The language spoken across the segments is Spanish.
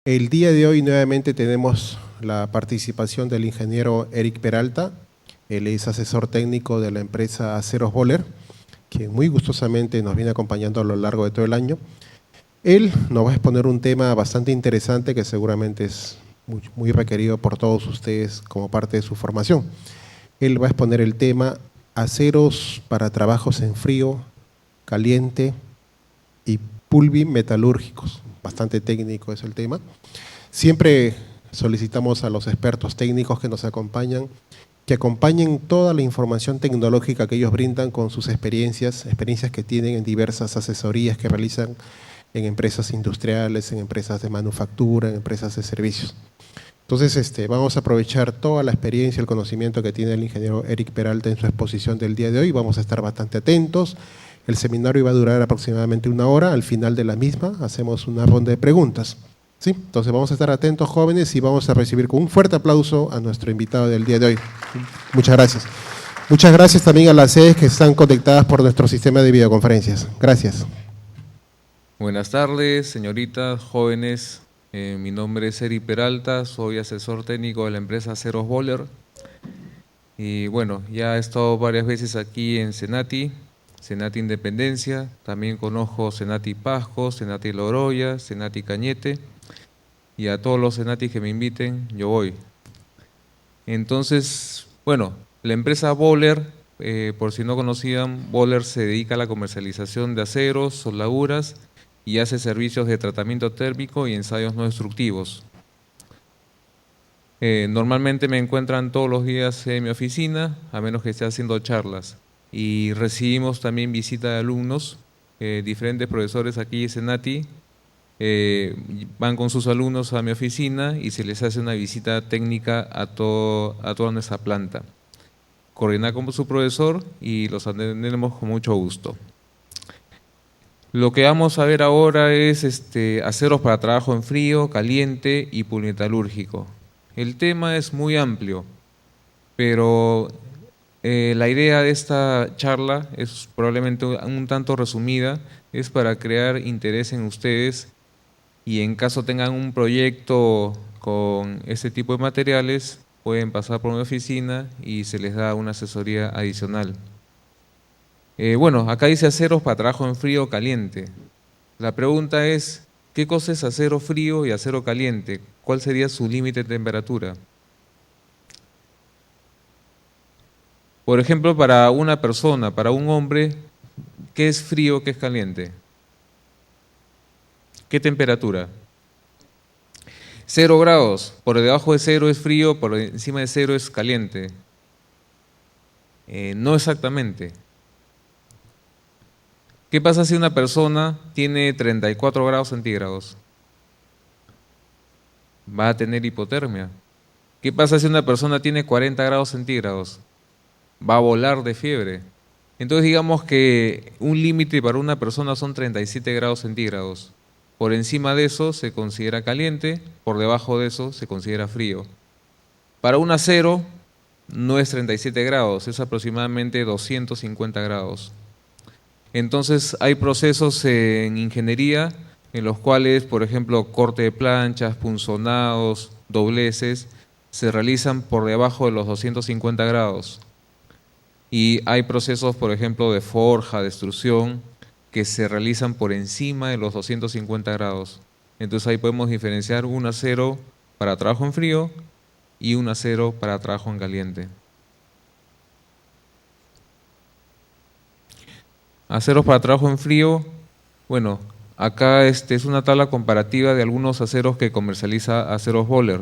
El día de hoy nuevamente tenemos la participación del ingeniero Eric Peralta. Él es asesor técnico de la empresa Aceros Boller, que muy gustosamente nos viene acompañando a lo largo de todo el año. Él nos va a exponer un tema bastante interesante que seguramente es muy requerido por todos ustedes como parte de su formación. Él va a exponer el tema aceros para trabajos en frío, caliente y pulvimetalúrgicos. Bastante técnico es el tema. Siempre solicitamos a los expertos técnicos que nos acompañan, que acompañen toda la información tecnológica que ellos brindan con sus experiencias que tienen en diversas asesorías que realizan en empresas industriales, en empresas de manufactura, en empresas de servicios. Entonces, vamos a aprovechar toda la experiencia, el conocimiento que tiene el ingeniero Eric Peralta en su exposición del día de hoy. Vamos a estar bastante atentos. El seminario va a durar aproximadamente 1 hora. Al final de la misma hacemos una ronda de preguntas. ¿Sí? Entonces vamos a estar atentos, jóvenes, y vamos a recibir con un fuerte aplauso a nuestro invitado del día de hoy. Muchas gracias. Muchas gracias también a las sedes que están conectadas por nuestro sistema de videoconferencias. Gracias. Buenas tardes, señoritas, jóvenes. Mi nombre es Eric Peralta, soy asesor técnico de la empresa Aceros Boller. Y bueno, ya he estado varias veces aquí en Senati Independencia, también conozco Senati Pasco, Senati Loroya, Senati Cañete, y a todos los Senatis que me inviten, yo voy. Entonces, bueno, la empresa Boller, por si no conocían, Boller se dedica a la comercialización de aceros, soldaduras y hace servicios de tratamiento térmico y ensayos no destructivos. Normalmente me encuentran todos los días en mi oficina, a menos que esté haciendo charlas. Y recibimos también visita de alumnos, diferentes profesores aquí en Senati, van con sus alumnos a mi oficina y se les hace una visita técnica a toda nuestra planta. Coordinar con su profesor y los atendemos con mucho gusto. Lo que vamos a ver ahora es aceros para trabajo en frío, caliente y pulvimetalúrgico. El tema es muy amplio, pero la idea de esta charla es probablemente un tanto resumida, es para crear interés en ustedes y en caso tengan un proyecto con este tipo de materiales, pueden pasar por mi oficina y se les da una asesoría adicional. Bueno, acá dice aceros para trabajo en frío o caliente. La pregunta es, ¿qué cosa es acero frío y acero caliente? ¿Cuál sería su límite de temperatura? Por ejemplo, para una persona, para un hombre, ¿qué es frío, qué es caliente? ¿Qué temperatura? 0 grados. Por debajo de 0 es frío, por encima de 0 es caliente. No exactamente. ¿Qué pasa si una persona tiene 34 grados centígrados? Va a tener hipotermia. ¿Qué pasa si una persona tiene 40 grados centígrados? Va a volar de fiebre. Entonces digamos que un límite para una persona son 37 grados centígrados. Por encima de eso se considera caliente, por debajo de eso se considera frío. Para un acero no es 37 grados, es aproximadamente 250 grados. Entonces hay procesos en ingeniería en los cuales, por ejemplo, corte de planchas, punzonados, dobleces, se realizan por debajo de los 250 grados. Y hay procesos, por ejemplo, de forja, de extrusión, que se realizan por encima de los 250 grados. Entonces ahí podemos diferenciar un acero para trabajo en frío y un acero para trabajo en caliente. Aceros para trabajo en frío, bueno, acá es una tabla comparativa de algunos aceros que comercializa Aceros Boller.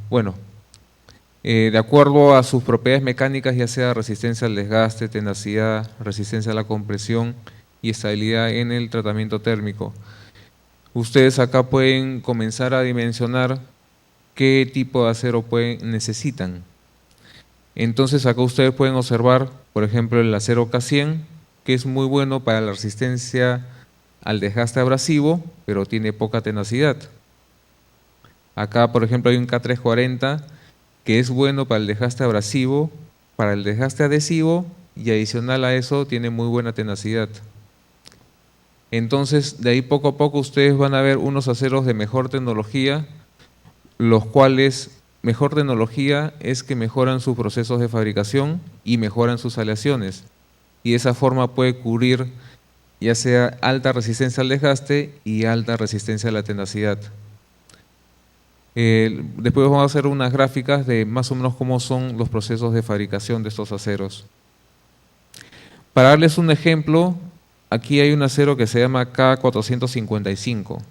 Bueno, de acuerdo a sus propiedades mecánicas, ya sea resistencia al desgaste, tenacidad, resistencia a la compresión y estabilidad en el tratamiento térmico. Ustedes acá pueden comenzar a dimensionar qué tipo de acero necesitan. Entonces acá ustedes pueden observar, por ejemplo, el acero K100, que es muy bueno para la resistencia al desgaste abrasivo, pero tiene poca tenacidad. Acá, por ejemplo, hay un K340, que es bueno para el desgaste abrasivo, para el desgaste adhesivo, y adicional a eso tiene muy buena tenacidad. Entonces, de ahí poco a poco ustedes van a ver unos aceros de mejor tecnología, los cuales, mejor tecnología es que mejoran sus procesos de fabricación y mejoran sus aleaciones. Y de esa forma puede cubrir ya sea alta resistencia al desgaste y alta resistencia a la tenacidad. Después vamos a hacer unas gráficas de más o menos cómo son los procesos de fabricación de estos aceros. Para darles un ejemplo, aquí hay un acero que se llama K455.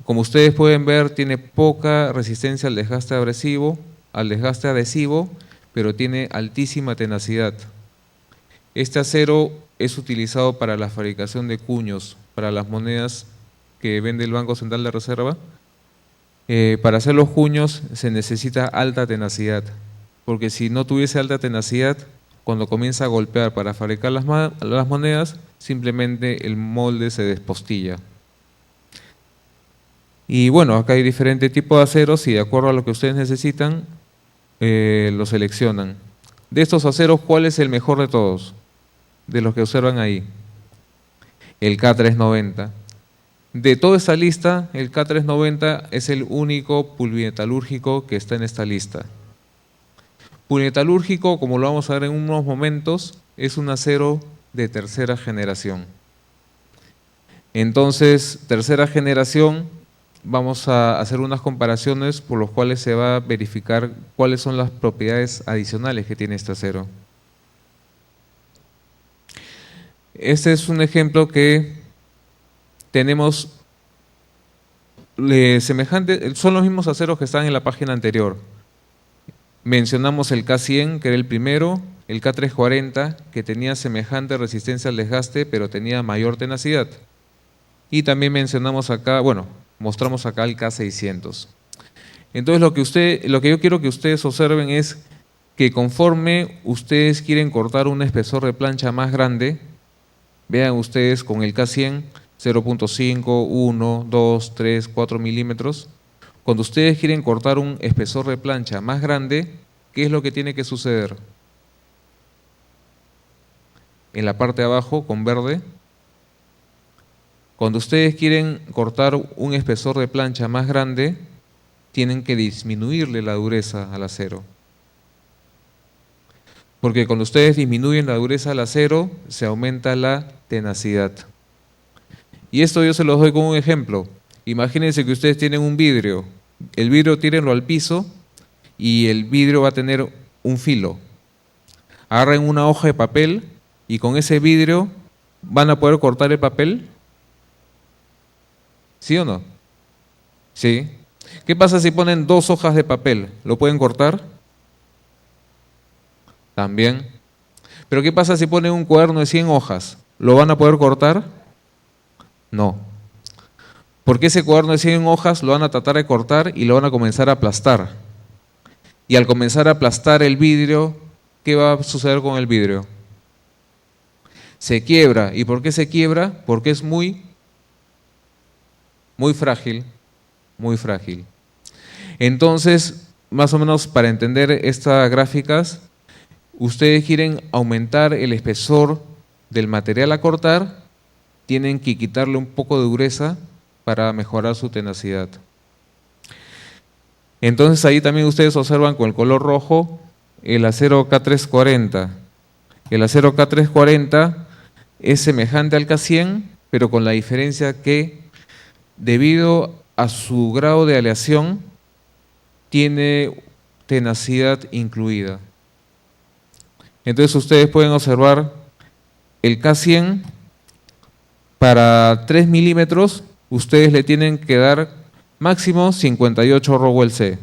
Como ustedes pueden ver, tiene poca resistencia al desgaste adhesivo, pero tiene altísima tenacidad. Este acero es utilizado para la fabricación de cuños, para las monedas que vende el Banco Central de Reserva. Para hacer los cuños se necesita alta tenacidad, porque si no tuviese alta tenacidad, cuando comienza a golpear para fabricar las monedas, simplemente el molde se despostilla. Y bueno, acá hay diferentes tipos de aceros y de acuerdo a lo que ustedes necesitan, lo seleccionan. De estos aceros, ¿cuál es el mejor de todos? De los que observan ahí. El K390. De toda esta lista, el K390 es el único polimetalúrgico que está en esta lista. Polimetalúrgico, como lo vamos a ver en unos momentos, es un acero de tercera generación. Entonces, tercera generación, vamos a hacer unas comparaciones por las cuales se va a verificar cuáles son las propiedades adicionales que tiene este acero. Este es un ejemplo que tenemos semejante, son los mismos aceros que están en la página anterior. Mencionamos el K100, que era el primero, el K340, que tenía semejante resistencia al desgaste, pero tenía mayor tenacidad. Y también mencionamos acá, bueno, mostramos acá el K600. Entonces lo que yo quiero que ustedes observen es que conforme ustedes quieren cortar un espesor de plancha más grande, vean ustedes con el K100, 0.5, 1, 2, 3, 4 milímetros. Cuando ustedes quieren cortar un espesor de plancha más grande, ¿qué es lo que tiene que suceder? En la parte de abajo, con verde, cuando ustedes quieren cortar un espesor de plancha más grande, tienen que disminuirle la dureza al acero. Porque cuando ustedes disminuyen la dureza al acero, se aumenta la tenacidad. Y esto yo se los doy con un ejemplo. Imagínense que ustedes tienen un vidrio. El vidrio tírenlo al piso y el vidrio va a tener un filo. Agarren una hoja de papel y con ese vidrio van a poder cortar el papel. ¿Sí o no? Sí. ¿Qué pasa si ponen 2 hojas de papel? ¿Lo pueden cortar? También. ¿Pero qué pasa si ponen un cuaderno de 100 hojas? ¿Lo van a poder cortar? No. Porque ese cuaderno de 100 hojas lo van a tratar de cortar y lo van a comenzar a aplastar. Y al comenzar a aplastar el vidrio, ¿qué va a suceder con el vidrio? Se quiebra. ¿Y por qué se quiebra? Porque es muy frágil, muy frágil. Entonces, más o menos para entender estas gráficas, ustedes quieren aumentar el espesor del material a cortar, tienen que quitarle un poco de dureza para mejorar su tenacidad. Entonces ahí también ustedes observan con el color rojo el acero K340. El acero K340 es semejante al K100, pero con la diferencia que debido a su grado de aleación tiene tenacidad incluida. Entonces ustedes pueden observar el K100 para 3 milímetros, ustedes le tienen que dar máximo 58 Rowell C.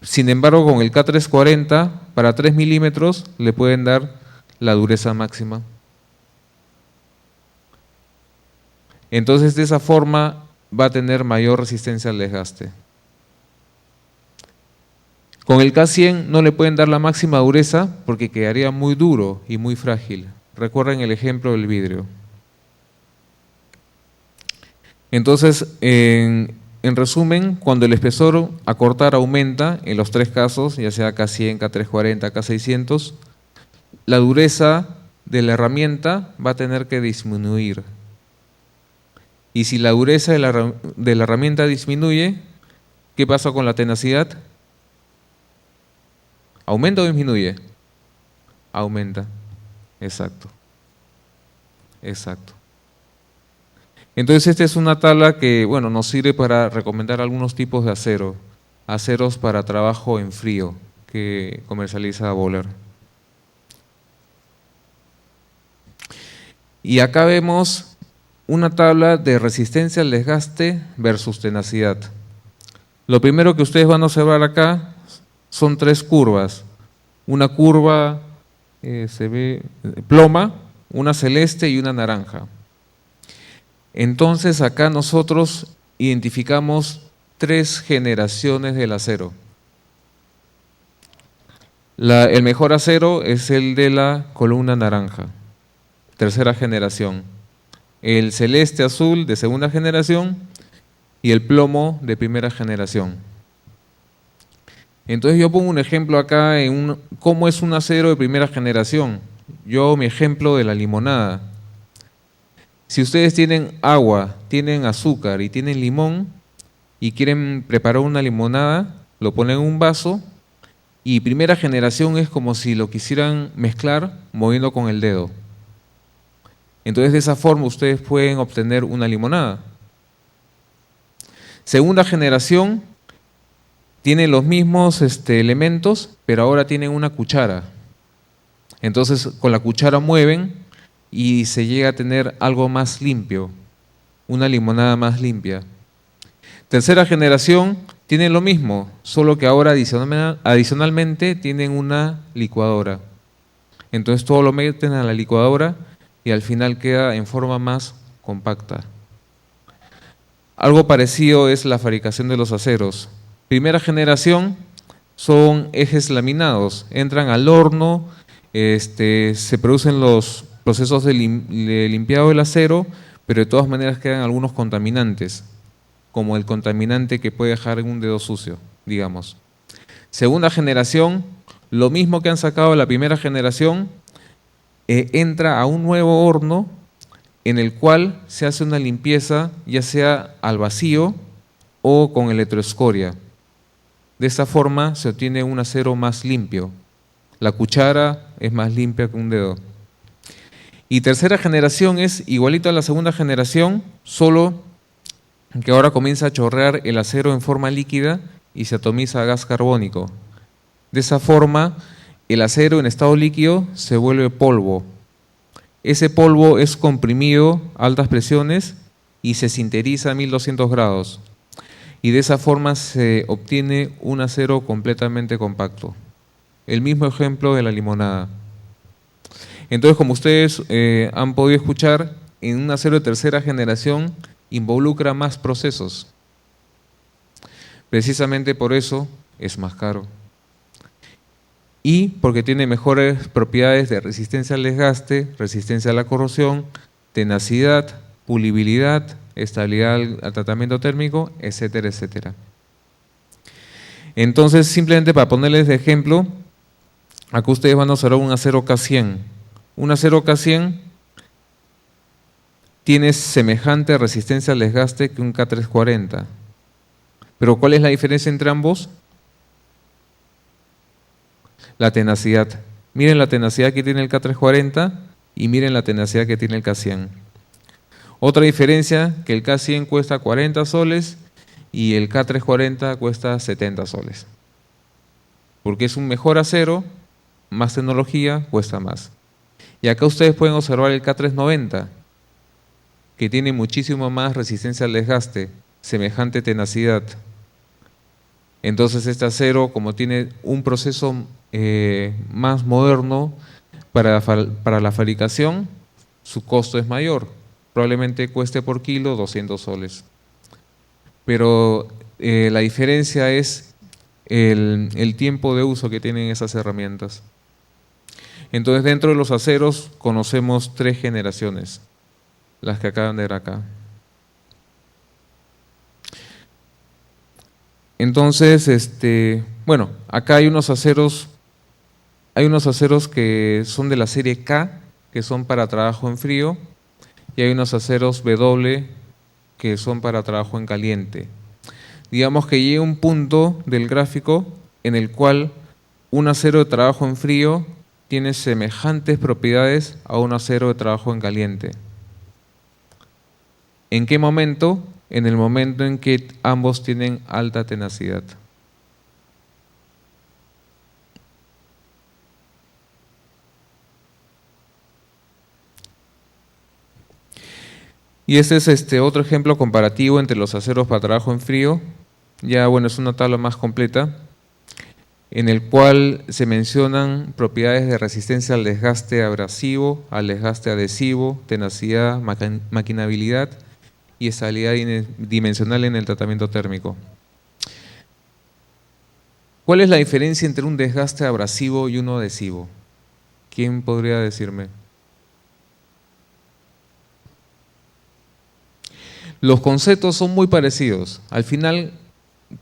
Sin embargo, con el K340, para 3 milímetros, le pueden dar la dureza máxima. Entonces, de esa forma, va a tener mayor resistencia al desgaste. Con el K100 no le pueden dar la máxima dureza porque quedaría muy duro y muy frágil. Recuerden el ejemplo del vidrio. Entonces, en resumen, cuando el espesor a cortar aumenta, en los 3 casos, ya sea K100, K340, K600, la dureza de la herramienta va a tener que disminuir. Y si la dureza de la herramienta disminuye, ¿qué pasa con la tenacidad? ¿Aumenta o disminuye? Aumenta. Exacto. Exacto. Entonces esta es una tabla que, bueno, nos sirve para recomendar algunos tipos de acero. Aceros para trabajo en frío que comercializa Böhler. Y acá vemos una tabla de resistencia al desgaste versus tenacidad. Lo primero que ustedes van a observar acá son tres curvas. Una curva se ve ploma, una celeste y una naranja. Entonces acá nosotros identificamos tres generaciones del acero. El mejor acero es el de la columna naranja, tercera generación. El celeste azul de segunda generación y el plomo de primera generación. Entonces yo pongo un ejemplo acá en cómo es un acero de primera generación. Yo hago mi ejemplo de la limonada. Si ustedes tienen agua, tienen azúcar y tienen limón y quieren preparar una limonada, lo ponen en un vaso y primera generación es como si lo quisieran mezclar moviendo con el dedo. Entonces de esa forma ustedes pueden obtener una limonada. Segunda generación tiene los mismos elementos, pero ahora tienen una cuchara. Entonces con la cuchara mueven y se llega a tener algo más limpio, una limonada más limpia. Tercera generación tienen lo mismo, solo que ahora adicionalmente tienen una licuadora. Entonces todo lo meten a la licuadora y al final queda en forma más compacta. Algo parecido es la fabricación de los aceros. Primera generación son ejes laminados, entran al horno, se producen los procesos de limpiado del acero, pero de todas maneras quedan algunos contaminantes, como el contaminante que puede dejar un dedo sucio, digamos. Segunda generación, lo mismo que han sacado de la primera generación, entra a un nuevo horno en el cual se hace una limpieza, ya sea al vacío o con electroescoria. De esta forma se obtiene un acero más limpio. La cuchara es más limpia que un dedo. Y tercera generación es igualito a la segunda generación, solo que ahora comienza a chorrear el acero en forma líquida y se atomiza a gas carbónico. De esa forma, el acero en estado líquido se vuelve polvo. Ese polvo es comprimido a altas presiones y se sinteriza a 1200 grados. Y de esa forma se obtiene un acero completamente compacto. El mismo ejemplo de la limonada. Entonces, como ustedes han podido escuchar, en un acero de tercera generación involucra más procesos. Precisamente por eso es más caro. Y porque tiene mejores propiedades de resistencia al desgaste, resistencia a la corrosión, tenacidad, pulibilidad, estabilidad al tratamiento térmico, etcétera, etcétera. Entonces, simplemente para ponerles de ejemplo, acá ustedes van a observar un acero K100. Un acero K100 tiene semejante resistencia al desgaste que un K340. Pero ¿cuál es la diferencia entre ambos? La tenacidad. Miren la tenacidad que tiene el K340 y miren la tenacidad que tiene el K100. Otra diferencia, que el K100 cuesta 40 soles y el K340 cuesta 70 soles. Porque es un mejor acero, más tecnología, cuesta más. Y acá ustedes pueden observar el K390, que tiene muchísimo más resistencia al desgaste, semejante tenacidad. Entonces este acero, como tiene un proceso más moderno para la fabricación, su costo es mayor. Probablemente cueste por kilo 200 soles. Pero la diferencia es el tiempo de uso que tienen esas herramientas. Entonces, dentro de los aceros conocemos 3 generaciones, las que acaban de ver acá. Entonces, bueno, acá hay unos aceros que son de la serie K, que son para trabajo en frío, y hay unos aceros W que son para trabajo en caliente. Digamos que llega un punto del gráfico en el cual un acero de trabajo en frío tiene semejantes propiedades a un acero de trabajo en caliente. ¿En qué momento? En el momento en que ambos tienen alta tenacidad. Y este es otro ejemplo comparativo entre los aceros para trabajo en frío. Ya, bueno, es una tabla más completa, en el cual se mencionan propiedades de resistencia al desgaste abrasivo, al desgaste adhesivo, tenacidad, maquinabilidad y estabilidad dimensional en el tratamiento térmico. ¿Cuál es la diferencia entre un desgaste abrasivo y uno adhesivo? ¿Quién podría decirme? Los conceptos son muy parecidos, al final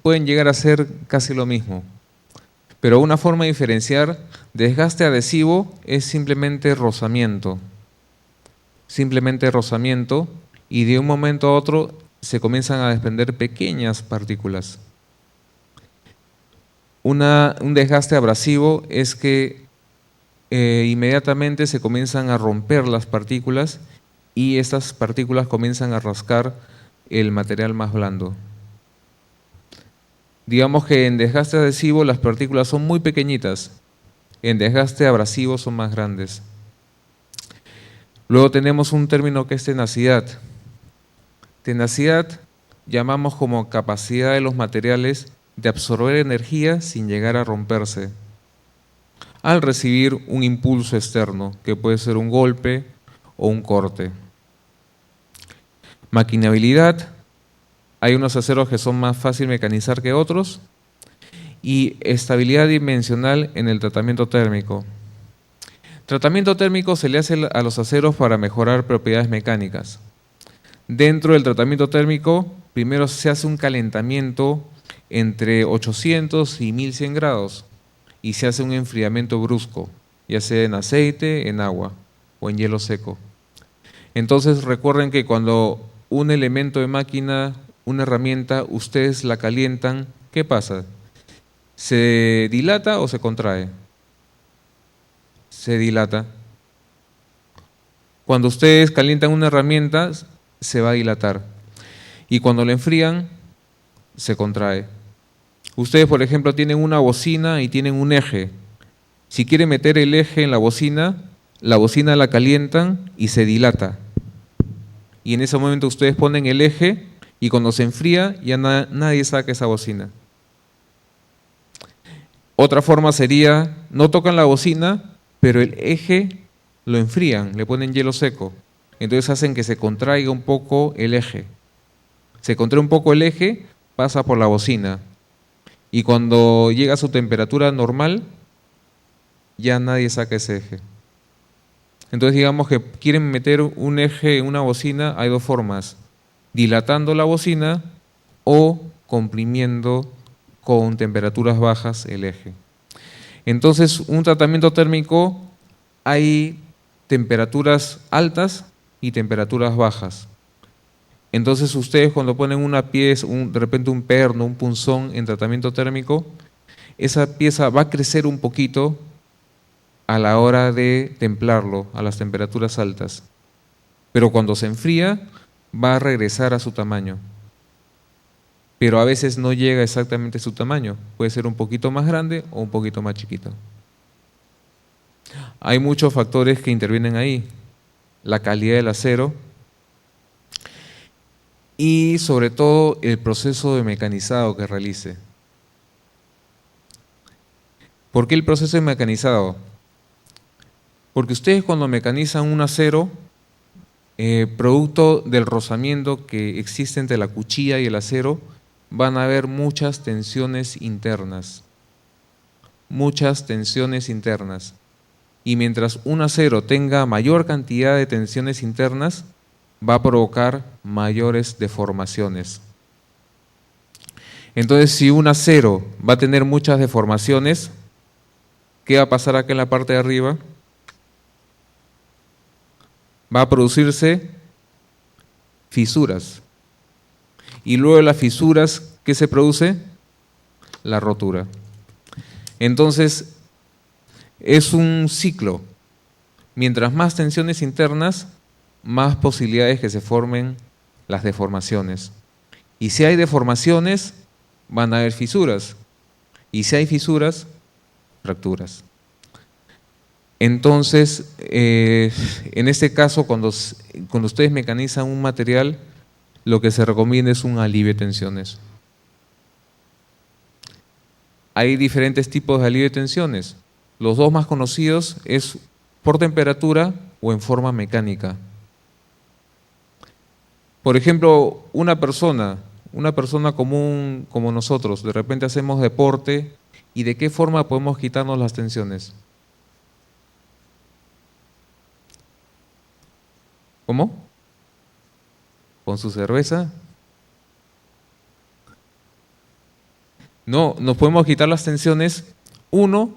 pueden llegar a ser casi lo mismo, pero una forma de diferenciar: desgaste adhesivo es simplemente rozamiento, y de un momento a otro se comienzan a desprender pequeñas partículas. Un desgaste abrasivo es que inmediatamente se comienzan a romper las partículas y estas partículas comienzan a rascar el material más blando. Digamos que en desgaste adhesivo las partículas son muy pequeñitas, en desgaste abrasivo son más grandes. Luego tenemos un término que es tenacidad. Tenacidad llamamos como capacidad de los materiales de absorber energía sin llegar a romperse al recibir un impulso externo, que puede ser un golpe o un corte. Maquinabilidad: hay unos aceros que son más fácil mecanizar que otros. Y estabilidad dimensional en el tratamiento térmico. Tratamiento térmico se le hace a los aceros para mejorar propiedades mecánicas. Dentro del tratamiento térmico, primero se hace un calentamiento entre 800 y 1100 grados y se hace un enfriamiento brusco, ya sea en aceite, en agua o en hielo seco. Entonces recuerden que cuando un elemento de máquina, una herramienta, ustedes la calientan, ¿qué pasa? ¿Se dilata o se contrae? Se dilata. Cuando ustedes calientan una herramienta, se va a dilatar. Y cuando la enfrían, se contrae. Ustedes, por ejemplo, tienen una bocina y tienen un eje. Si quieren meter el eje en la bocina la calientan y se dilata. Y en ese momento ustedes ponen el eje y cuando se enfría ya nadie saca esa bocina. Otra forma sería, no tocan la bocina, pero el eje lo enfrían, le ponen hielo seco. Entonces hacen que se contraiga un poco el eje. Se contrae un poco el eje, pasa por la bocina. Y cuando llega a su temperatura normal, ya nadie saca ese eje. Entonces digamos que quieren meter un eje en una bocina, hay dos formas: dilatando la bocina o comprimiendo con temperaturas bajas el eje. Entonces, un tratamiento térmico, hay temperaturas altas y temperaturas bajas. Entonces ustedes cuando ponen una pieza, de repente un perno, un punzón en tratamiento térmico, esa pieza va a crecer un poquito a la hora de templarlo a las temperaturas altas, pero cuando se enfría va a regresar a su tamaño. Pero a veces no llega exactamente a su tamaño, puede ser un poquito más grande o un poquito más chiquito. Hay muchos factores que intervienen ahí: la calidad del acero y sobre todo el proceso de mecanizado que realice. ¿Por qué el proceso de mecanizado? Porque ustedes cuando mecanizan un acero, producto del rozamiento que existe entre la cuchilla y el acero, van a haber muchas tensiones internas. Y mientras un acero tenga mayor cantidad de tensiones internas, va a provocar mayores deformaciones. Entonces, si un acero va a tener muchas deformaciones, ¿qué va a pasar acá en la parte de arriba? va a producirse fisuras. Y luego de las fisuras, ¿qué se produce? La rotura. Entonces, es un ciclo. Mientras más tensiones internas, más posibilidades que se formen las deformaciones. Y si hay deformaciones, van a haber fisuras. Y si hay fisuras, fracturas. Entonces, en este caso, cuando ustedes mecanizan un material, lo que se recomienda es un alivio de tensiones. Hay diferentes tipos de alivio de tensiones. Los dos más conocidos es por temperatura o en forma mecánica. Por ejemplo, una persona común como nosotros, de repente hacemos deporte, ¿y de qué forma podemos quitarnos las tensiones? ¿Cómo? ¿Con su cerveza? No, nos podemos quitar las tensiones, uno,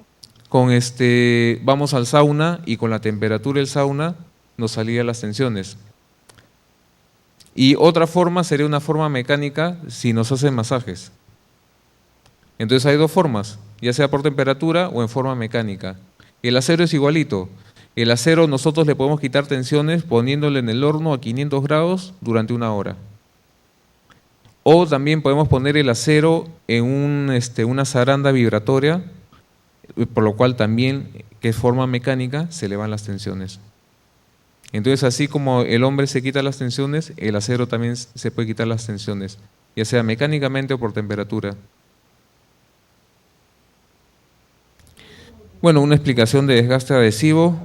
vamos al sauna y con la temperatura del sauna nos salían las tensiones. Y otra forma sería una forma mecánica si nos hacen masajes. Entonces hay dos formas, ya sea por temperatura o en forma mecánica. El acero es igualito. El acero nosotros le podemos quitar tensiones poniéndole en el horno a 500 grados durante 1 hora. O también podemos poner el acero en una zaranda vibratoria, por lo cual también, que es forma mecánica, se le van las tensiones. Entonces, así como el hombre se quita las tensiones, el acero también se puede quitar las tensiones, ya sea mecánicamente o por temperatura. Bueno, una explicación de desgaste adhesivo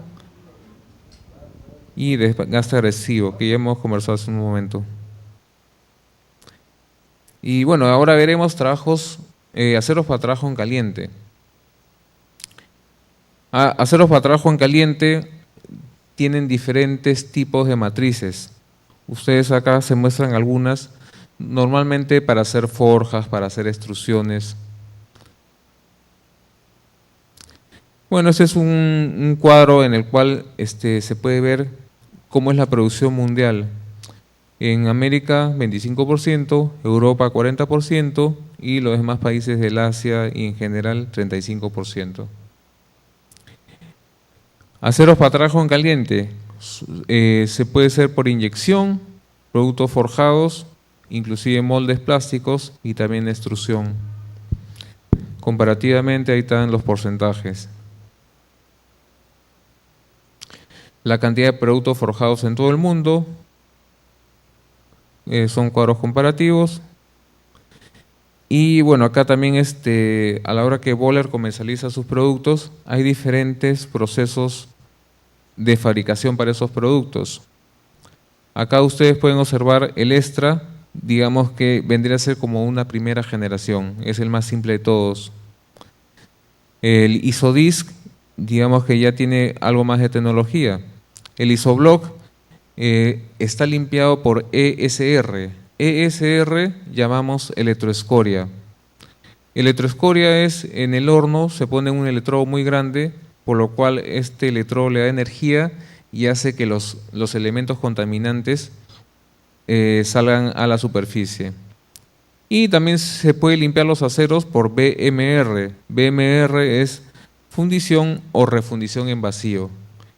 y desgaste agresivo, que ya hemos conversado hace un momento. Y bueno, ahora veremos aceros para trabajo en caliente. Aceros para trabajo en caliente tienen diferentes tipos de matrices. Ustedes acá se muestran algunas, normalmente para hacer forjas, para hacer extrusiones. Bueno, este es un cuadro en el cual se puede ver cómo es la producción mundial. En América 25%, Europa 40% y los demás países del Asia y en general 35%. Aceros para trabajo en caliente, se puede hacer por inyección, productos forjados, inclusive moldes plásticos y también extrusión. Comparativamente ahí están los porcentajes. La cantidad de productos forjados en todo el mundo, son cuadros comparativos. Y bueno, acá también a la hora que Böhler comercializa sus productos, hay diferentes procesos de fabricación para esos productos. Acá ustedes pueden observar el extra, digamos que vendría a ser como una primera generación, es el más simple de todos. El ISODisc, digamos que ya tiene algo más de tecnología. El ISOBLOC está limpiado por ESR. ESR llamamos electroescoria. Electroescoria es, en el horno se pone un electrodo muy grande, por lo cual este electrodo le da energía y hace que los elementos contaminantes salgan a la superficie. Y también se puede limpiar los aceros por BMR. BMR es fundición o refundición en vacío.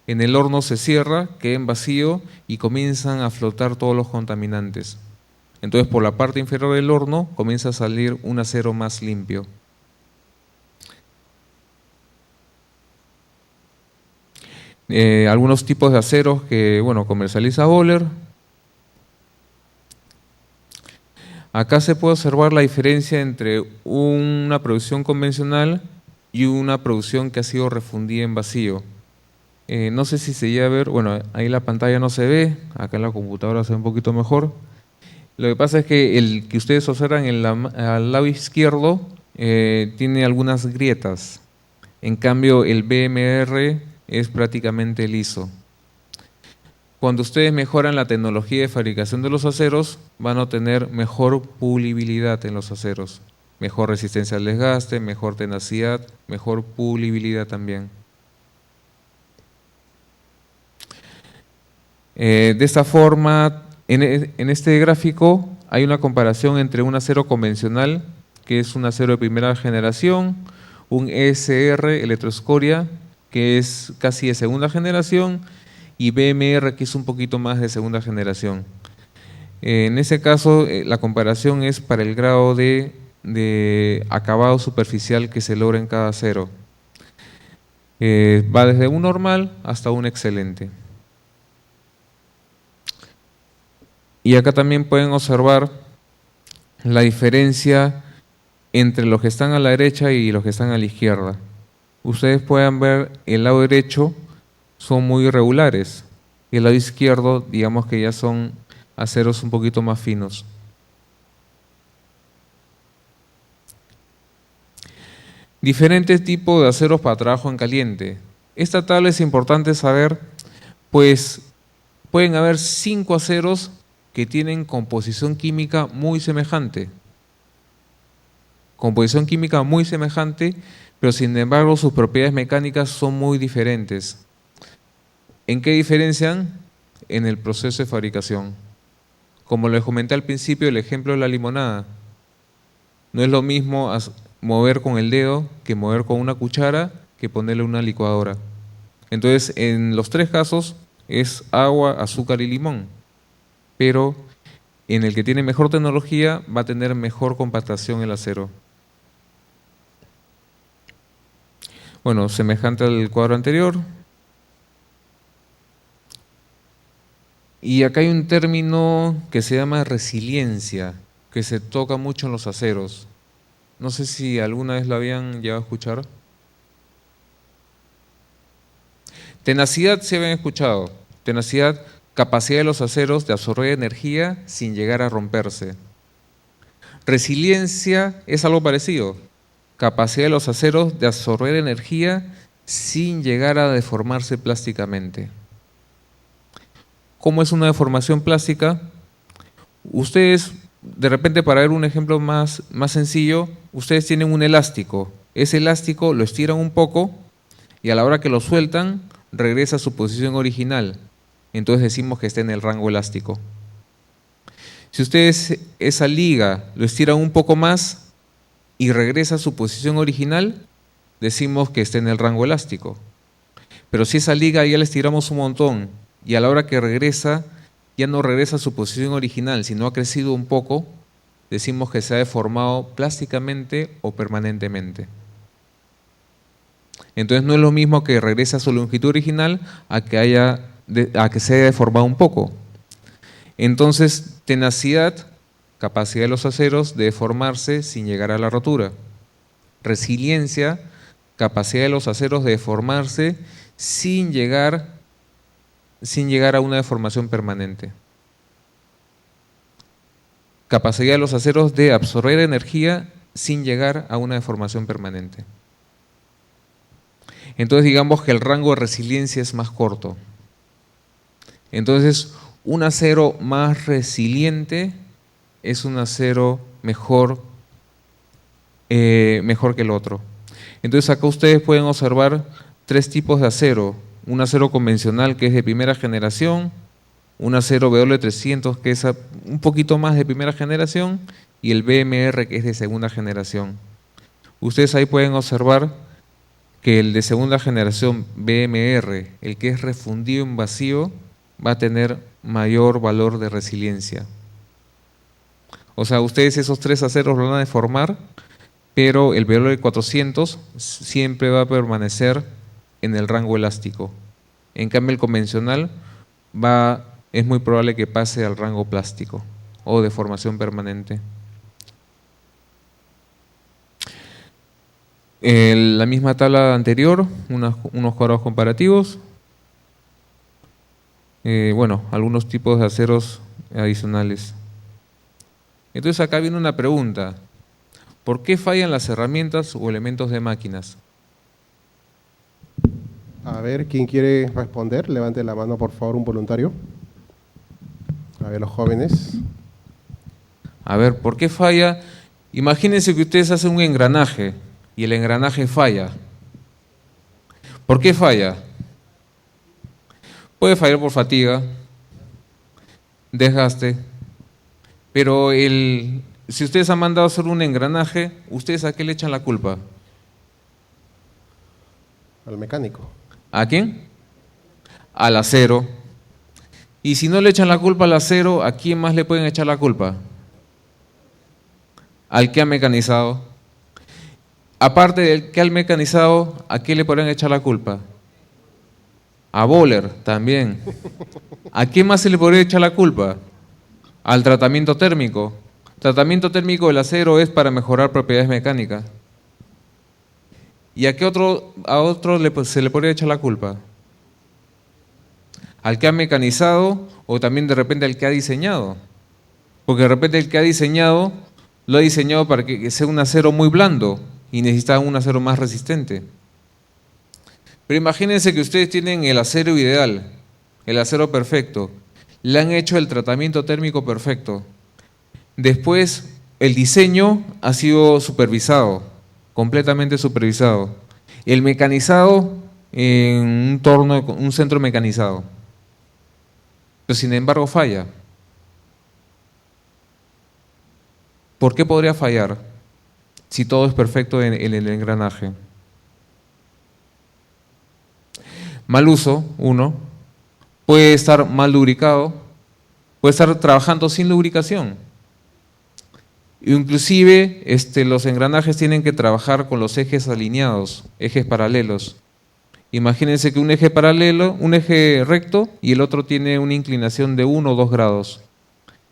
En el horno se cierra, queda en vacío y comienzan a flotar todos los contaminantes. Entonces, por la parte inferior del horno comienza a salir un acero más limpio. Algunos tipos de aceros que, bueno, comercializa Böhler. Acá se puede observar la diferencia entre una producción convencional y una producción que ha sido refundida en vacío. No sé si se llega a ver, bueno, ahí la pantalla no se ve, acá en la computadora se ve un poquito mejor. Lo que pasa es que el que ustedes observan al lado izquierdo tiene algunas grietas. En cambio, el BMR es prácticamente liso. Cuando ustedes mejoran la tecnología de fabricación de los aceros, van a obtener mejor pulibilidad en los aceros, mejor resistencia al desgaste, mejor tenacidad, mejor pulibilidad también. De esta forma, en este gráfico hay una comparación entre un acero convencional, que es un acero de primera generación, un ESR, electroescoria, que es casi de segunda generación, y BMR, que es un poquito más de segunda generación. En ese caso, la comparación es para el grado de acabado superficial que se logra en cada acero. Va desde un normal hasta un excelente. Y acá también pueden observar la diferencia entre los que están a la derecha y los que están a la izquierda. Ustedes pueden ver el lado derecho son muy irregulares y el lado izquierdo, digamos que ya son aceros un poquito más finos. Diferentes tipos de aceros para trabajo en caliente. Esta tabla es importante saber, pues pueden haber 5 aceros que tienen composición química muy semejante. Composición química muy semejante, pero sin embargo sus propiedades mecánicas son muy diferentes. ¿En qué diferencian? En el proceso de fabricación. Como les comenté al principio, el ejemplo de la limonada. No es lo mismo mover con el dedo que mover con una cuchara que ponerle una licuadora. Entonces, en los 3 casos es agua, azúcar y limón. Pero en el que tiene mejor tecnología va a tener mejor compactación el acero. Bueno, semejante al cuadro anterior. Y acá hay un término que se llama resiliencia, que se toca mucho en los aceros. No sé si alguna vez lo habían llegado a escuchar. Tenacidad se habían escuchado. Tenacidad, capacidad de los aceros de absorber energía sin llegar a romperse. Resiliencia es algo parecido. Capacidad de los aceros de absorber energía sin llegar a deformarse plásticamente. ¿Cómo es una deformación plástica? Ustedes, de repente, para ver un ejemplo más sencillo, ustedes tienen un elástico. Ese elástico lo estiran un poco y a la hora que lo sueltan, regresa a su posición original. Entonces decimos que está en el rango elástico. Si ustedes esa liga lo estiran un poco más y regresa a su posición original, decimos que está en el rango elástico. Pero si esa liga ya la estiramos un montón y a la hora que regresa, ya no regresa a su posición original, sino ha crecido un poco, decimos que se ha deformado plásticamente o permanentemente. Entonces no es lo mismo que regrese a su longitud original a que se haya deformado un poco. Entonces, tenacidad, capacidad de los aceros de deformarse sin llegar a la rotura. Resiliencia, capacidad de los aceros de deformarse sin llegar a una deformación permanente. Capacidad de los aceros de absorber energía sin llegar a una deformación permanente. Entonces digamos que el rango de resiliencia es más corto. Entonces un acero más resiliente es un acero mejor que el otro. Entonces acá ustedes pueden observar 3 tipos de acero. Un acero convencional que es de primera generación, un acero W300 que es un poquito más de primera generación y el BMR que es de segunda generación. Ustedes ahí pueden observar que el de segunda generación BMR, el que es refundido en vacío, va a tener mayor valor de resiliencia. O sea, ustedes esos 3 aceros lo van a deformar, pero el W400 siempre va a permanecer en el rango elástico. En cambio el convencional es muy probable que pase al rango plástico o deformación permanente. La misma tabla anterior, unos cuadros comparativos. Bueno, algunos tipos de aceros adicionales. Entonces acá viene una pregunta. ¿Por qué fallan las herramientas o elementos de máquinas? A ver, ¿quién quiere responder? Levante la mano, por favor, un voluntario. A ver, los jóvenes. A ver, ¿por qué falla? Imagínense que ustedes hacen un engranaje y el engranaje falla. ¿Por qué falla? Puede fallar por fatiga, desgaste. Pero si ustedes han mandado a hacer un engranaje, ¿ustedes a qué le echan la culpa? Al mecánico. ¿A quién? Al acero. Y si no le echan la culpa al acero, ¿a quién más le pueden echar la culpa? Al que ha mecanizado. Aparte del que ha mecanizado, ¿a quién le podrían echar la culpa? A Boller también. ¿A quién más se le podría echar la culpa? Al tratamiento térmico. Tratamiento térmico del acero es para mejorar propiedades mecánicas. ¿Y a qué otro se le podría echar la culpa? Al que ha mecanizado o también de repente al que ha diseñado. Porque de repente el que ha diseñado lo ha diseñado para que sea un acero muy blando y necesita un acero más resistente. Pero imagínense que ustedes tienen el acero ideal, el acero perfecto, le han hecho el tratamiento térmico perfecto. Después el diseño ha sido supervisado, completamente supervisado. El mecanizado en un centro mecanizado. Pero sin embargo falla. ¿Por qué podría fallar si todo es perfecto en el engranaje? Mal uso, uno. Puede estar mal lubricado. Puede estar trabajando sin lubricación. Inclusive los engranajes tienen que trabajar con los ejes alineados, ejes paralelos. Imagínense que un eje paralelo, un eje recto y el otro tiene una inclinación de 1 o 2 grados.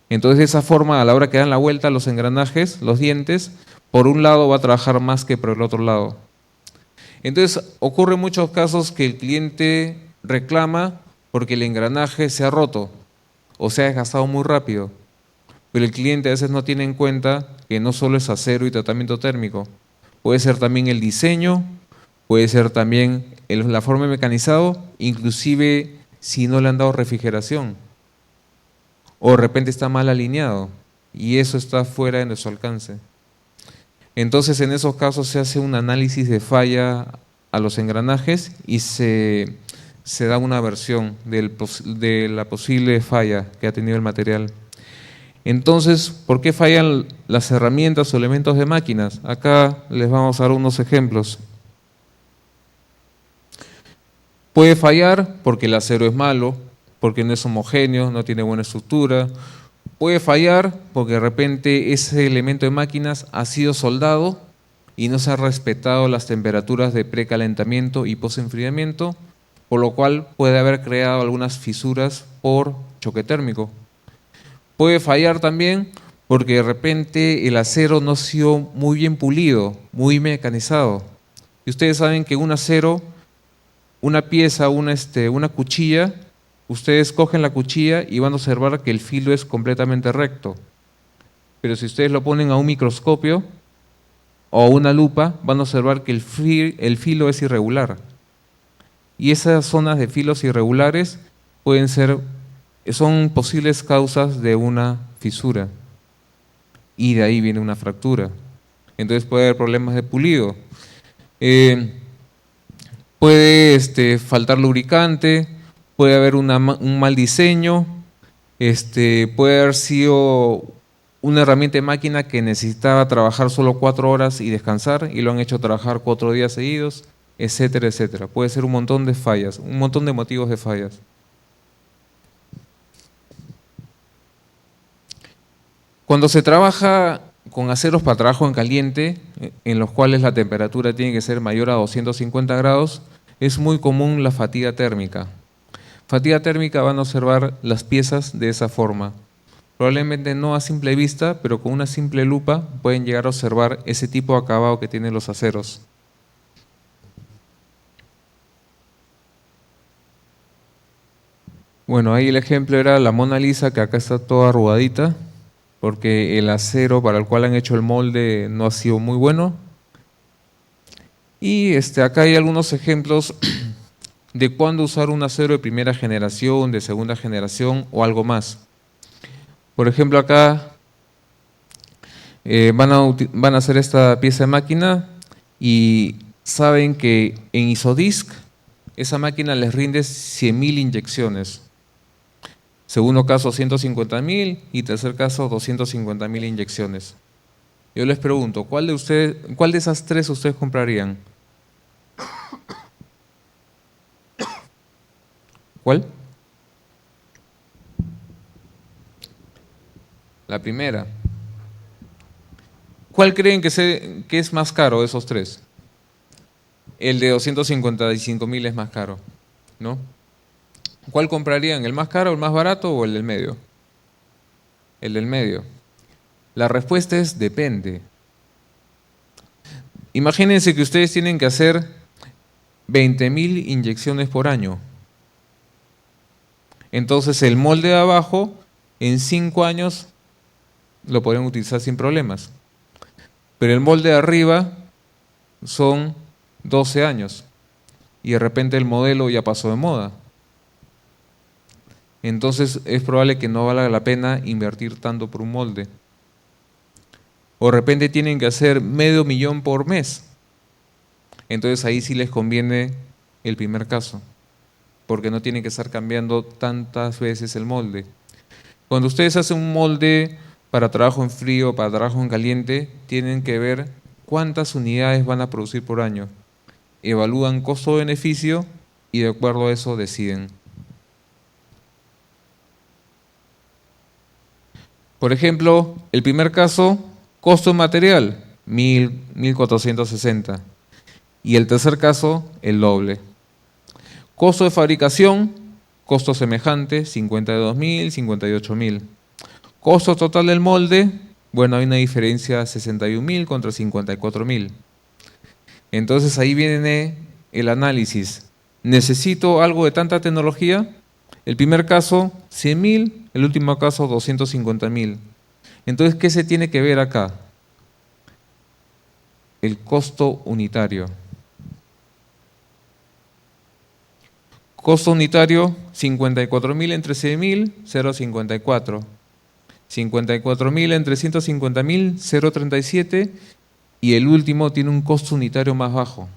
Entonces de esa forma, a la hora que dan la vuelta los engranajes, los dientes, por un lado va a trabajar más que por el otro lado. Entonces ocurre en muchos casos que el cliente reclama porque el engranaje se ha roto o se ha desgastado muy rápido. Pero el cliente a veces no tiene en cuenta que no solo es acero y tratamiento térmico, puede ser también el diseño, puede ser también la forma de mecanizado, inclusive si no le han dado refrigeración o de repente está mal alineado y eso está fuera de nuestro alcance. Entonces en esos casos se hace un análisis de falla a los engranajes y se da una versión de la posible falla que ha tenido el material. Entonces, ¿por qué fallan las herramientas o elementos de máquinas? Acá les vamos a dar unos ejemplos. Puede fallar porque el acero es malo, porque no es homogéneo, no tiene buena estructura. Puede fallar porque de repente ese elemento de máquinas ha sido soldado y no se han respetado las temperaturas de precalentamiento y postenfriamiento, por lo cual puede haber creado algunas fisuras por choque térmico. Puede fallar también porque de repente el acero no ha sido muy bien pulido, muy mecanizado. Y ustedes saben que un acero, una pieza, una cuchilla, ustedes cogen la cuchilla y van a observar que el filo es completamente recto. Pero si ustedes lo ponen a un microscopio o a una lupa, van a observar que el filo es irregular. Y esas zonas de filos irregulares son posibles causas de una fisura y de ahí viene una fractura. Entonces puede haber problemas de pulido. Puede faltar lubricante, puede haber un mal diseño, puede haber sido una herramienta de máquina que necesitaba trabajar solo 4 horas y descansar y lo han hecho trabajar 4 días seguidos, etcétera, etcétera. Puede ser un montón de fallas, un montón de motivos de fallas. Cuando se trabaja con aceros para trabajo en caliente, en los cuales la temperatura tiene que ser mayor a 250 grados, es muy común la fatiga térmica. Fatiga térmica van a observar las piezas de esa forma. Probablemente no a simple vista, pero con una simple lupa pueden llegar a observar ese tipo de acabado que tienen los aceros. Bueno, ahí el ejemplo era la Mona Lisa, que acá está toda arrugadita, porque el acero para el cual han hecho el molde no ha sido muy bueno. Y acá hay algunos ejemplos de cuándo usar un acero de primera generación, de segunda generación o algo más. Por ejemplo, acá van a hacer esta pieza de máquina y saben que en Isodisc esa máquina les rinde 100.000 inyecciones. Segundo caso, 150.000 y tercer caso, 250.000 inyecciones. Yo les pregunto, ¿cuál de esas tres ustedes comprarían? ¿Cuál? La primera. ¿Cuál creen que es más caro de esos tres? El de 255.000 es más caro, ¿no? ¿Cuál comprarían? ¿El más caro, el más barato o el del medio? El del medio. La respuesta es depende. Imagínense que ustedes tienen que hacer 20.000 inyecciones por año. Entonces el molde de abajo, en 5 años, lo podrían utilizar sin problemas. Pero el molde de arriba son 12 años. Y de repente el modelo ya pasó de moda. Entonces es probable que no valga la pena invertir tanto por un molde. O de repente tienen que hacer $500,000 por mes. Entonces ahí sí les conviene el primer caso, porque no tienen que estar cambiando tantas veces el molde. Cuando ustedes hacen un molde para trabajo en frío, para trabajo en caliente, tienen que ver cuántas unidades van a producir por año. Evalúan costo-beneficio y de acuerdo a eso deciden. Por ejemplo, el primer caso, costo de material, 1.460. Y el tercer caso, el doble. Costo de fabricación, costo semejante, 52.000, 58.000. Costo total del molde, bueno, hay una diferencia de 61.000 contra 54.000. Entonces ahí viene el análisis. ¿Necesito algo de tanta tecnología? El primer caso, 100.000, el último caso, 250.000. Entonces, ¿qué se tiene que ver acá? El costo unitario. Costo unitario, 54.000 entre 100.000, 0,54. 54.000 entre 150.000, 0,37. Y el último tiene un costo unitario más bajo.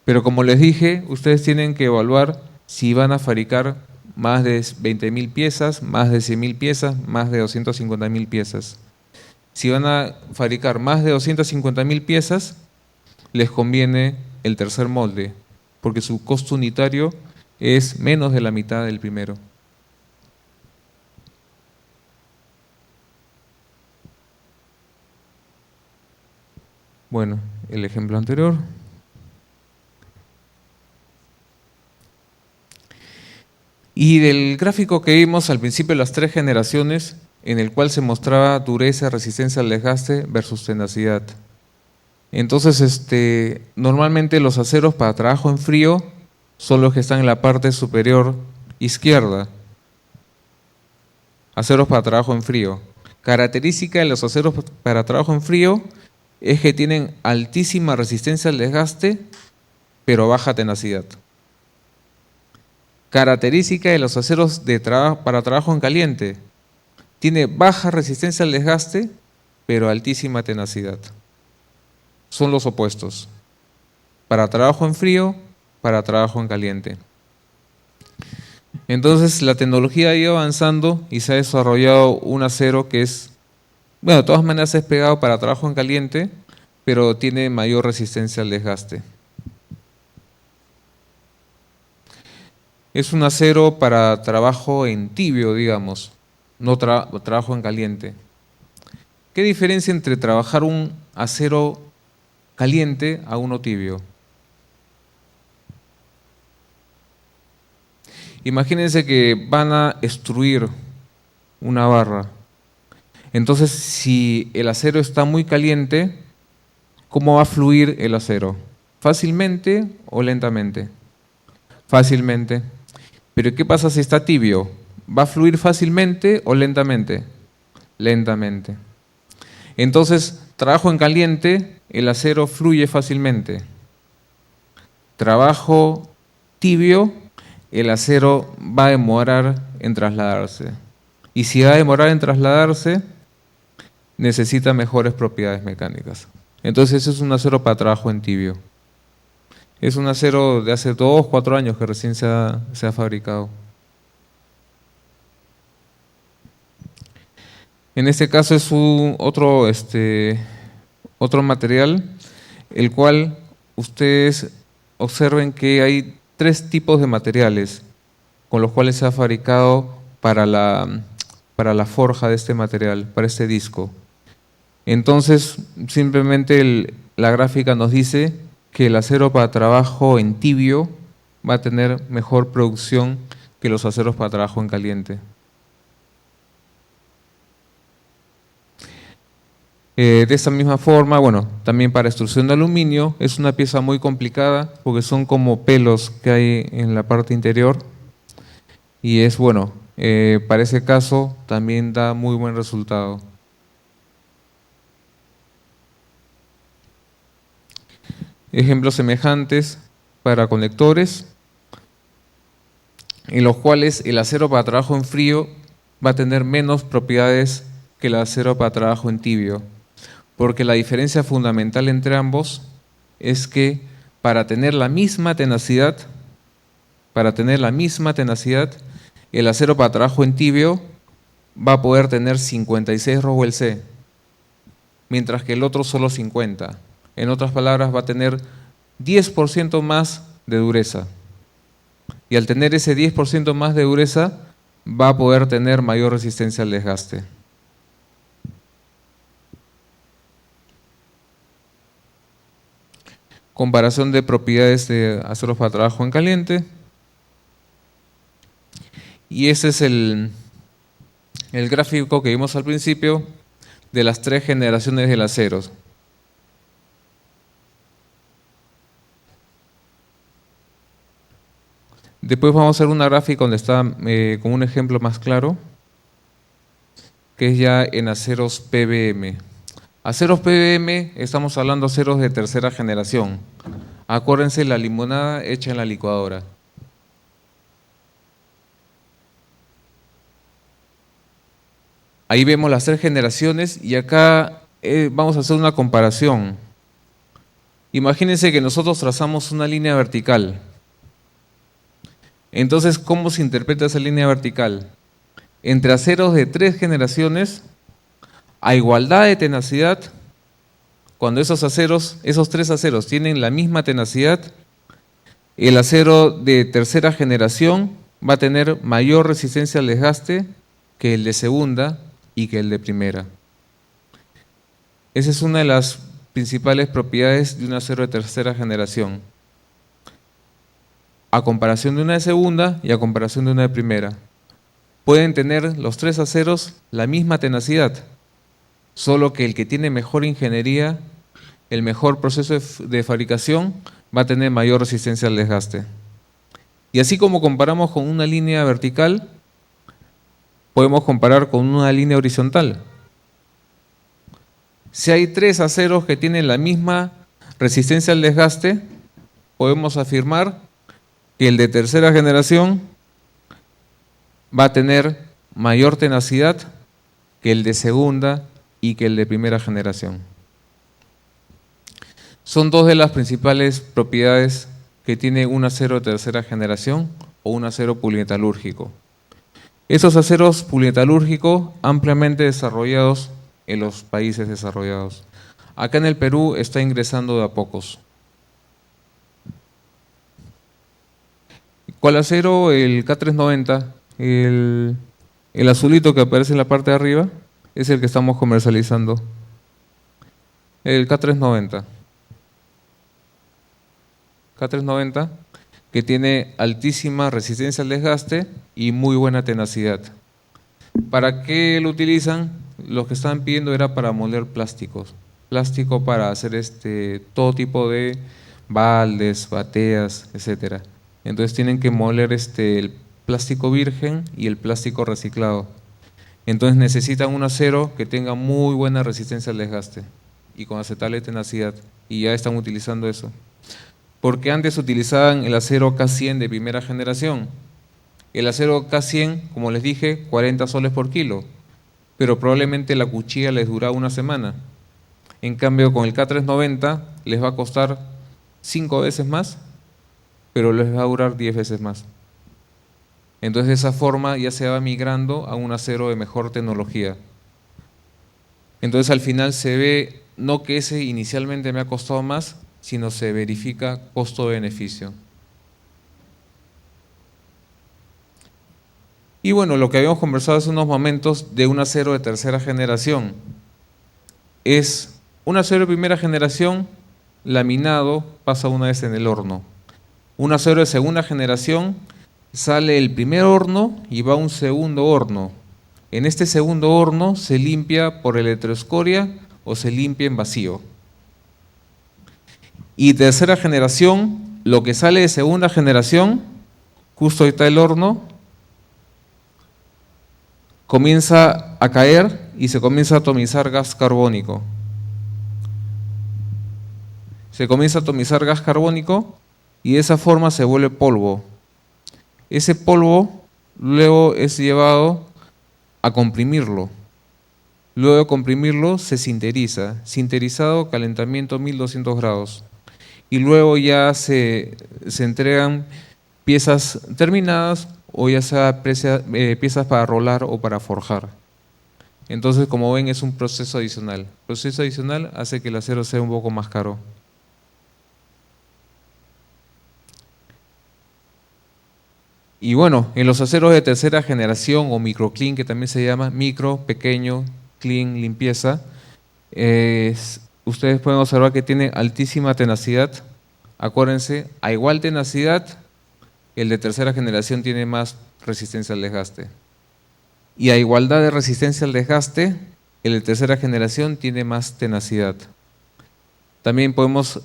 Pero como les dije, ustedes tienen que evaluar si van a fabricar más de 20.000 piezas, más de 100.000 piezas, más de 250.000 piezas. Si van a fabricar más de 250.000 piezas, les conviene el tercer molde, porque su costo unitario es menos de la mitad del primero. Bueno, el ejemplo anterior. Y del gráfico que vimos al principio de las 3 generaciones, en el cual se mostraba dureza, resistencia al desgaste versus tenacidad. Entonces, normalmente los aceros para trabajo en frío son los que están en la parte superior izquierda. Aceros para trabajo en frío. Característica de los aceros para trabajo en frío es que tienen altísima resistencia al desgaste, pero baja tenacidad. Característica de los aceros para trabajo en caliente. Tiene baja resistencia al desgaste, pero altísima tenacidad. Son los opuestos. Para trabajo en frío, para trabajo en caliente. Entonces la tecnología ha ido avanzando y se ha desarrollado un acero que es, bueno, de todas maneras es pegado para trabajo en caliente, pero tiene mayor resistencia al desgaste. Es un acero para trabajo en tibio, digamos, no trabajo en caliente. ¿Qué diferencia entre trabajar un acero caliente a uno tibio? Imagínense que van a extruir una barra. Entonces, si el acero está muy caliente, ¿cómo va a fluir el acero? ¿Fácilmente o lentamente? Fácilmente. Pero ¿qué pasa si está tibio? ¿Va a fluir fácilmente o lentamente? Lentamente. Entonces, trabajo en caliente, el acero fluye fácilmente. Trabajo tibio, el acero va a demorar en trasladarse. Y si va a demorar en trasladarse, necesita mejores propiedades mecánicas. Entonces, es un acero para trabajo en tibio. Es un acero de hace 2 o 4 años que recién se ha fabricado. En este caso es otro material, el cual ustedes observen que hay 3 tipos de materiales con los cuales se ha fabricado para la forja de este material, para este disco. Entonces, simplemente la gráfica nos dice que el acero para trabajo en tibio va a tener mejor producción que los aceros para trabajo en caliente. De esta misma forma, bueno, también para extrusión de aluminio es una pieza muy complicada porque son como pelos que hay en la parte interior y es bueno, para ese caso también da muy buen resultado. Ejemplos semejantes para conectores, en los cuales el acero para trabajo en frío va a tener menos propiedades que el acero para trabajo en tibio, porque la diferencia fundamental entre ambos es que para tener la misma tenacidad, el acero para trabajo en tibio va a poder tener 56 Rowell C, mientras que el otro solo 50. En otras palabras, va a tener 10% más de dureza. Y al tener ese 10% más de dureza, va a poder tener mayor resistencia al desgaste. Comparación de propiedades de aceros para trabajo en caliente. Y ese es el gráfico que vimos al principio de las 3 generaciones del acero. Después vamos a hacer una gráfica donde está con un ejemplo más claro, que es ya en aceros PBM. Aceros PBM, estamos hablando de aceros de tercera generación. Acuérdense la limonada hecha en la licuadora. Ahí vemos las 3 generaciones y acá vamos a hacer una comparación. Imagínense que nosotros trazamos una línea vertical. Entonces, ¿cómo se interpreta esa línea vertical? Entre aceros de 3 generaciones, a igualdad de tenacidad, cuando esos 3 aceros tienen la misma tenacidad, el acero de tercera generación va a tener mayor resistencia al desgaste que el de segunda y que el de primera. Esa es una de las principales propiedades de un acero de tercera generación, a comparación de una de segunda y a comparación de una de primera. Pueden tener los 3 aceros la misma tenacidad, solo que el que tiene mejor ingeniería, el mejor proceso de fabricación, va a tener mayor resistencia al desgaste. Y así como comparamos con una línea vertical, podemos comparar con una línea horizontal. Si hay 3 aceros que tienen la misma resistencia al desgaste, podemos afirmar que el de tercera generación va a tener mayor tenacidad que el de segunda y que el de primera generación. Son 2 de las principales propiedades que tiene un acero de tercera generación o un acero polimetalúrgico. Esos aceros polimetalúrgicos ampliamente desarrollados en los países desarrollados. Acá en el Perú está ingresando de a pocos. ¿Cuál acero? El K390, el azulito que aparece en la parte de arriba, es el que estamos comercializando. El K390. K390, que tiene altísima resistencia al desgaste y muy buena tenacidad. ¿Para qué lo utilizan? Los que estaban pidiendo era para moler plásticos. Plástico para hacer todo tipo de baldes, bateas, etcétera. Entonces tienen que moler el plástico virgen y el plástico reciclado. Entonces necesitan un acero que tenga muy buena resistencia al desgaste y con aceptable tenacidad. Y ya están utilizando eso. Porque antes utilizaban el acero K100 de primera generación. El acero K100, como les dije, 40 soles por kilo, pero probablemente la cuchilla les duraba una semana. En cambio, con el K390 les va a costar 5 veces más, pero les va a durar 10 veces más. Entonces, de esa forma ya se va migrando a un acero de mejor tecnología. Entonces al final se ve no que ese inicialmente me ha costado más, sino se verifica costo-beneficio. Y bueno, lo que habíamos conversado hace unos momentos de un acero de tercera generación. Es un acero de primera generación laminado, pasa una vez en el horno. Un acero de segunda generación sale el primer horno y va a un segundo horno. En este segundo horno se limpia por electroescoria o se limpia en vacío. Y tercera generación, lo que sale de segunda generación, justo ahí está el horno, comienza a caer y se comienza a atomizar gas carbónico. Se comienza a atomizar gas carbónico y de esa forma se vuelve polvo. Ese polvo luego es llevado a comprimirlo. Luego de comprimirlo se sinteriza. Sinterizado, calentamiento 1200 grados. Y luego ya se entregan piezas terminadas o ya sea piezas para rolar o para forjar. Entonces, como ven, es un proceso adicional. El proceso adicional hace que el acero sea un poco más caro. Y bueno, en los aceros de tercera generación o microclean, que también se llama micro, pequeño, clean, limpieza, ustedes pueden observar que tiene altísima tenacidad. Acuérdense, a igual tenacidad, el de tercera generación tiene más resistencia al desgaste. Y a igualdad de resistencia al desgaste, el de tercera generación tiene más tenacidad. También podemos,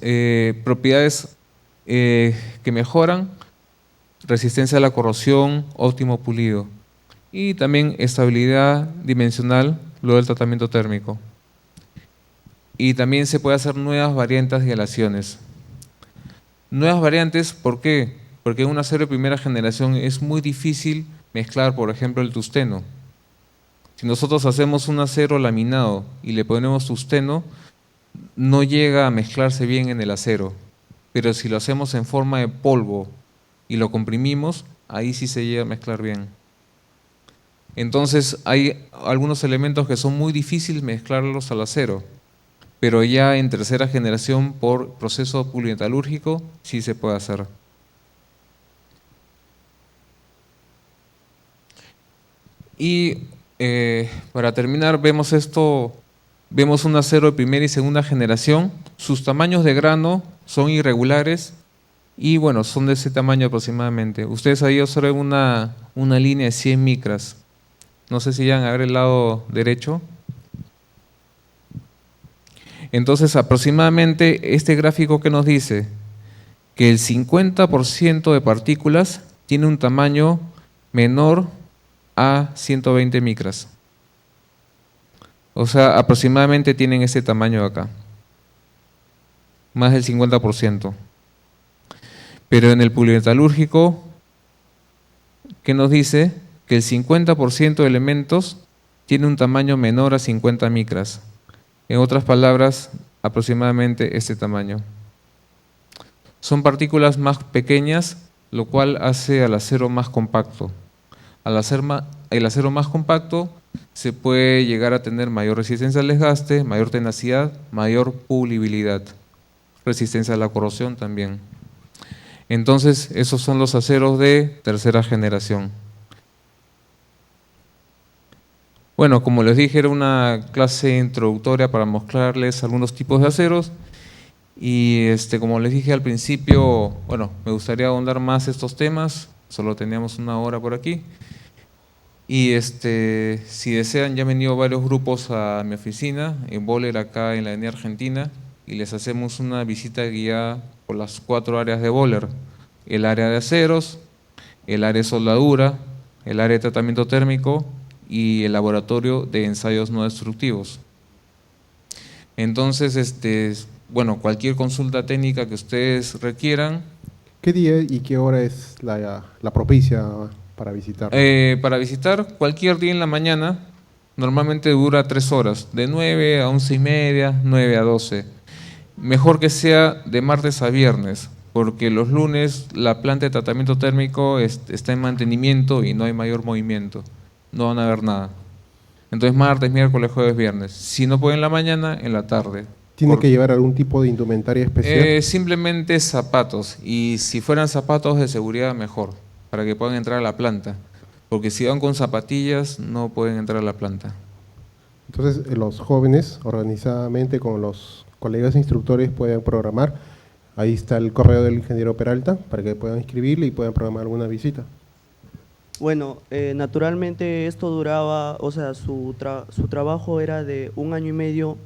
propiedades que mejoran, resistencia a la corrosión, óptimo pulido. Y también estabilidad dimensional, luego del tratamiento térmico. Y también se puede hacer nuevas variantes de aleaciones. Nuevas variantes, ¿por qué? Porque en un acero de primera generación es muy difícil mezclar, por ejemplo, el tungsteno. Si nosotros hacemos un acero laminado y le ponemos tungsteno, no llega a mezclarse bien en el acero. Pero si lo hacemos en forma de polvo y lo comprimimos, ahí sí se llega a mezclar bien. Entonces hay algunos elementos que son muy difíciles mezclarlos al acero, pero ya en tercera generación por proceso polimetalúrgico sí se puede hacer. Y para terminar vemos un acero de primera y segunda generación. Sus tamaños de grano son irregulares y bueno, son de ese tamaño aproximadamente. Ustedes ahí observen una línea de 100 micras. No sé si llegan a ver el lado derecho. Entonces, aproximadamente este gráfico que nos dice que el 50% de partículas tiene un tamaño menor a 120 micras. O sea, aproximadamente tienen ese tamaño de acá. Más del 50%. Pero en el polimetalúrgico, ¿qué nos dice? Que el 50% de elementos tiene un tamaño menor a 50 micras. En otras palabras, aproximadamente este tamaño. Son partículas más pequeñas, lo cual hace al acero más compacto. Al hacer el acero más compacto, se puede llegar a tener mayor resistencia al desgaste, mayor tenacidad, mayor pulibilidad. Resistencia a la corrosión también. Entonces, esos son los aceros de tercera generación. Bueno, como les dije, era una clase introductoria para mostrarles algunos tipos de aceros. Y como les dije al principio, bueno, me gustaría ahondar más estos temas. Solo teníamos una hora por aquí. Y si desean, ya han venido varios grupos a mi oficina, en Boller, acá en la Avenida Argentina, y les hacemos una visita guiada por las 4 áreas de Boller: el área de aceros, el área de soldadura, el área de tratamiento térmico y el laboratorio de ensayos no destructivos. Entonces, bueno, cualquier consulta técnica que ustedes requieran. ¿Qué día y qué hora es la propicia para visitar? Para visitar, cualquier día en la mañana. Normalmente dura 3 horas, de 9 a 11:30, 9 a 12. Mejor que sea de martes a viernes, porque los lunes la planta de tratamiento térmico está en mantenimiento y no hay mayor movimiento. No van a ver nada. Entonces martes, miércoles, jueves, viernes. Si no puede en la mañana, en la tarde. ¿Tiene que llevar algún tipo de indumentaria especial? Simplemente zapatos, y si fueran zapatos de seguridad mejor, para que puedan entrar a la planta, porque si van con zapatillas no pueden entrar a la planta. Entonces, los jóvenes, organizadamente con los colegas instructores, pueden programar. Ahí está el correo del ingeniero Peralta, para que puedan inscribirle y puedan programar alguna visita. Bueno, naturalmente esto duraba, o sea, su trabajo era de 1 año y medio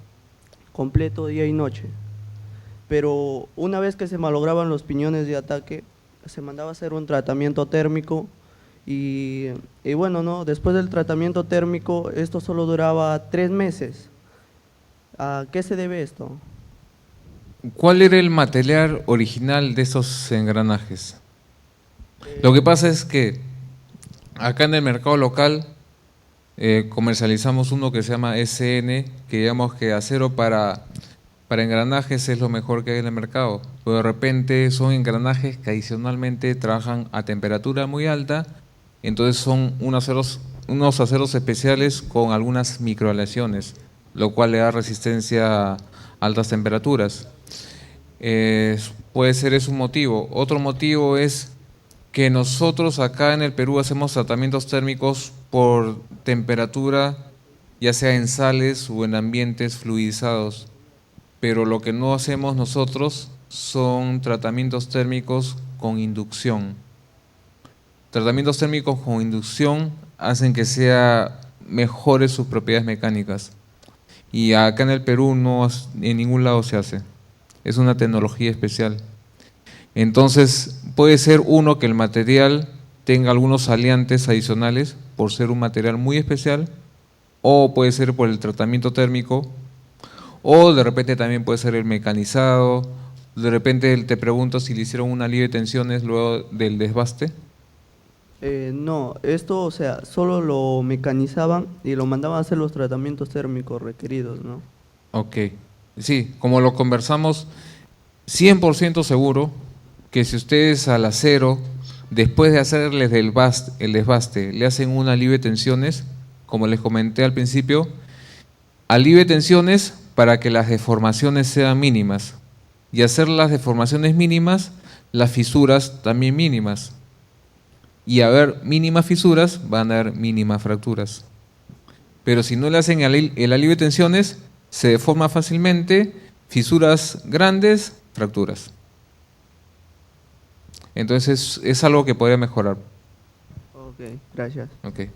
completo, día y noche. Pero una vez que se malograban los piñones de ataque, se mandaba a hacer un tratamiento térmico y bueno, ¿no? Después del tratamiento térmico, esto solo duraba 3 meses. ¿A qué se debe esto? ¿Cuál era el material original de esos engranajes? Lo que pasa es que acá en el mercado local comercializamos uno que se llama SN, que digamos que acero para engranajes es lo mejor que hay en el mercado, pero de repente son engranajes que adicionalmente trabajan a temperatura muy alta, entonces son unos aceros especiales con algunas microaleaciones, lo cual le da resistencia a altas temperaturas. Puede ser ese un motivo. Otro motivo es que nosotros acá en el Perú hacemos tratamientos térmicos por temperatura, ya sea en sales o en ambientes fluidizados, pero lo que no hacemos nosotros son tratamientos térmicos con inducción. Tratamientos térmicos con inducción hacen que sea mejores sus propiedades mecánicas, y acá en el Perú no, en ningún lado se hace. Es una tecnología especial. Entonces, puede ser uno que el material tenga algunos aliantes adicionales por ser un material muy especial, o puede ser por el tratamiento térmico, o de repente también puede ser el mecanizado. De repente te pregunto si le hicieron una alivio de tensiones luego del desbaste. No, esto, o sea, solo lo mecanizaban y lo mandaban a hacer los tratamientos térmicos requeridos, ¿no? Ok, sí, como lo conversamos, 100% seguro que si ustedes al acero, después de hacerles el desbaste, le hacen un alivio de tensiones, como les comenté al principio, alivio de tensiones para que las deformaciones sean mínimas, y hacer las deformaciones mínimas, las fisuras también mínimas. Y a haber mínimas fisuras, van a haber mínimas fracturas. Pero si no le hacen el alivio de tensiones, se deforma fácilmente, fisuras grandes, fracturas. Entonces es algo que podría mejorar. Ok, gracias. Okay.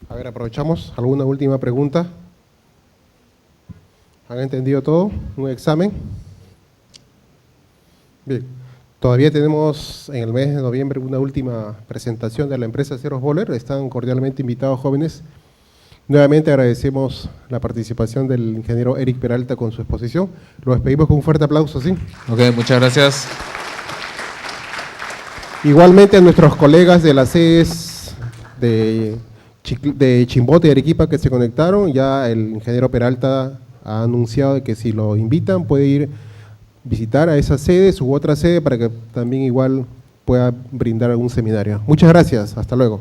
A ver, aprovechamos. ¿Alguna última pregunta? ¿Han entendido todo? ¿Un examen? Bien. Todavía tenemos en el mes de noviembre una última presentación de la empresa Aceros Boller. Están cordialmente invitados, jóvenes. Nuevamente agradecemos la participación del ingeniero Eric Peralta con su exposición. Lo despedimos con un fuerte aplauso, ¿sí? Ok, muchas gracias. Igualmente a nuestros colegas de las sedes de Chimbote y Arequipa que se conectaron, ya el ingeniero Peralta ha anunciado que si lo invitan puede ir visitar a esas sedes u otra sede para que también igual pueda brindar algún seminario. Muchas gracias, hasta luego.